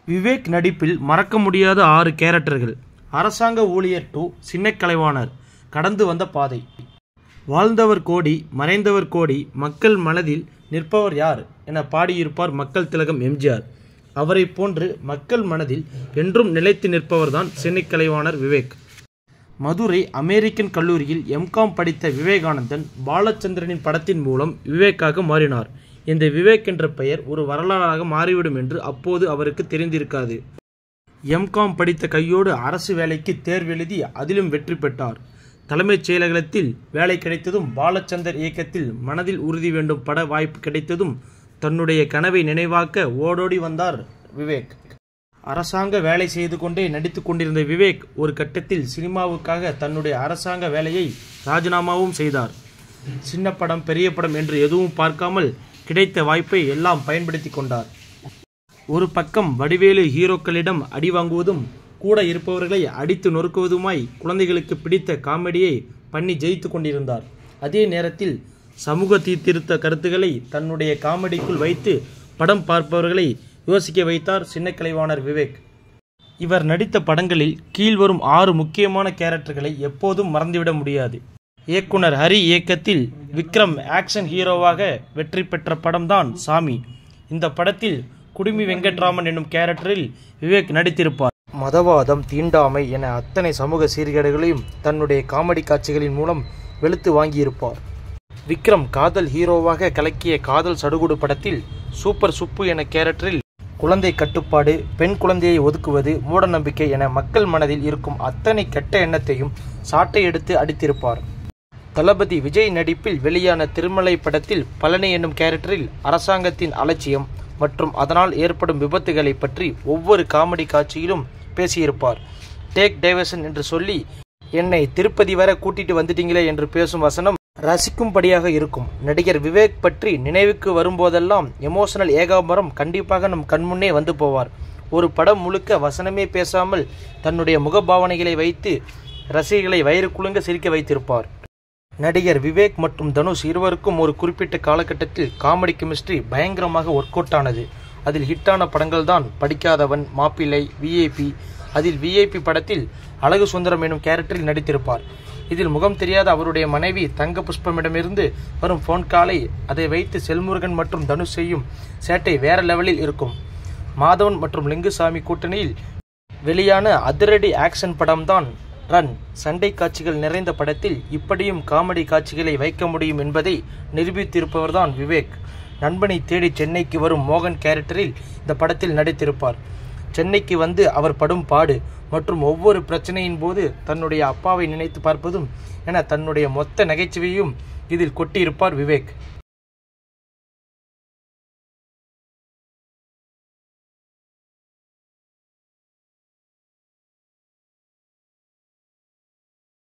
விவேக் நடிப்பில் மறக்க முடியாத 6 கேரக்டர்கள். அரசாங்க ஊழியர் டு சின்ன கலைவாணர், கடந்து வந்த பாதை, வாழ்ந்தவர் கோடி மறைந்தவர் கோடி, மக்கள் மனதில் நிற்பவர் யார் என பாடியிருப்பார் மக்கள் திலகம் எம்ஜிஆர். அவரை போன்று மக்கள் மனதில் என்றும் நிலைத்து நிற்பவர்தான் சின்ன கலைவாணர் விவேக். மதுரை அமெரிக்கன் கல்லூரியில் எம்.காம் படித்த விவேகானந்தன் பாலச்சந்திரனின் படத்தின் மூலம் விவேக்காக மாறினார். இந்த விவேக் என்ற பெயர் ஒரு வரலாறாக மாறிவிடும் என்று அப்போது அவருக்கு தெரிந்திருக்காது. எம்.காம் படித்த கையோடு அரசு வேலைக்கு தேர்வெழுதி அதிலும் வெற்றி பெற்றார். தலைமைச் செயலகத்தில் வேலை கிடைத்ததும் பாலச்சந்தர் இயக்கத்தில் மனதில் உறுதி வேண்டும் பட வாய்ப்பு கிடைத்ததும் தன்னுடைய கனவை நினைவாக்க ஓடோடி வந்தார் விவேக். அரசாங்க வேலை செய்து கொண்டே நடித்து கொண்டிருந்த விவேக் ஒரு கட்டத்தில் சினிமாவுக்காக தன்னுடைய அரசாங்க வேலையை ராஜினாமாவும் செய்தார். சின்ன படம் பெரிய படம் என்று எதுவும் பார்க்காமல் கிடைத்த வாய்ப்பை எல்லாம் பயன்படுத்தி கொண்டார். ஒரு பக்கம் வடிவேலு ஹீரோக்களிடம் அடி வாங்குவதும் கூட இருப்பவர்களை அடித்து நொறுக்குவதுமாய் குழந்தைகளுக்கு பிடித்த காமெடியை பண்ணி ஜெயித்து கொண்டிருந்தார். அதே நேரத்தில் சமூக சீர்திருத்த கருத்துக்களை தன்னுடைய காமெடிக்குள் வைத்து படம் பார்ப்பவர்களை யோசிக்க வைத்தார் சின்ன கலைவாணர் விவேக். இவர் நடித்த படங்களில் கீழ்வரும் 6 முக்கியமான கேரக்டர்களை எப்போதும் மறந்துவிட முடியாது. இயக்குனர் ஹரி இயக்கத்தில் விக்ரம் ஆக்ஷன் ஹீரோவாக வெற்றி பெற்ற படம்தான் சாமி. இந்த படத்தில் குடுமி வெங்கட்ராமன் என்னும் கேரக்டரில் விவேக் நடித்திருப்பார். மதவாதம், தீண்டாமை என அத்தனை சமூக சீர்கேடுகளையும் தன்னுடைய காமெடி காட்சிகளின் மூலம் வெளுத்து வாங்கியிருப்பார். விக்ரம் காதல் ஹீரோவாக கலக்கிய காதல் சடுகுடு படத்தில் சூப்பர் சுப்பு என கேரக்டரில் குழந்தை கட்டுப்பாடு, பெண் குழந்தையை ஒதுக்குவது, மூட நம்பிக்கை என மக்கள் மனதில் இருக்கும் அத்தனை கெட்ட எண்ணத்தையும் சாட்டை எடுத்து அடித்திருப்பார். தளபதி விஜய் நடிப்பில் வெளியான திருமலை படத்தில் பழனி என்னும் கேரக்டரில் அரசாங்கத்தின் அலட்சியம் மற்றும் அதனால் ஏற்படும் விபத்துகளை பற்றி ஒவ்வொரு காமெடி காட்சியிலும் பேசியிருப்பார். டேக் டைவர்ஷன் என்று சொல்லி என்னை திருப்பதி வரை கூட்டிட்டு வந்துட்டீங்களே என்று பேசும் வசனம் ரசிக்கும்படியாக இருக்கும். நடிகர் விவேக் பற்றி நினைவுக்கு வரும்போதெல்லாம் எமோஷனல் ஏகாம்பரம் கண்டிப்பாக நம் கண்முன்னே வந்து போவார். ஒரு படம் முழுக்க வசனமே பேசாமல் தன்னுடைய முகபாவனைகளை வைத்து ரசிகர்களை வயிறு குலுங்க சிரிக்க வைத்திருப்பார். நடிகர் விவேக் மற்றும் தனுஷ் இருவருக்கும் ஒரு குறிப்பிட்ட காலகட்டத்தில் காமெடி கெமிஸ்ட்ரி பயங்கரமாக ஒர்க் அவுட் ஆனது. அதில் ஹிட்டான படங்கள் தான் படிக்காதவன், மாப்பிள்ளை, விஐபி. அதில் விஐபி படத்தில் அழகு சுந்தரம் எனும் கேரக்டரில் நடித்திருப்பார். இதில் முகம் தெரியாத அவருடைய மனைவி தங்க புஷ்பமிடமிருந்து வரும் போன் காலை அதை வைத்து செல்முருகன் மற்றும் தனுஷ் செய்யும் சேட்டை வேற லெவலில் இருக்கும். மாதவன் மற்றும் லிங்குசாமி கூட்டணியில் வெளியான அதிரடி ஆக்ஷன் படம்தான் ரன். சண்டை காட்சிகள் நிறைந்த படத்தில் இப்படியும் காமெடி காட்சிகளை வைக்க முடியும் என்பதை நிரூபித்திருப்பவர்தான் விவேக். நண்பனை தேடி சென்னைக்கு வரும் மோகன் கேரக்டரில் இந்த படத்தில் நடித்திருப்பார். சென்னைக்கு வந்து அவர் படும் பாடு மற்றும் ஒவ்வொரு பிரச்சனையின் போது தன்னுடைய அப்பாவை நினைத்து பார்ப்பதும் என தன்னுடைய மொத்த நகைச்சுவையும் இதில் கொட்டியிருப்பார் விவேக்.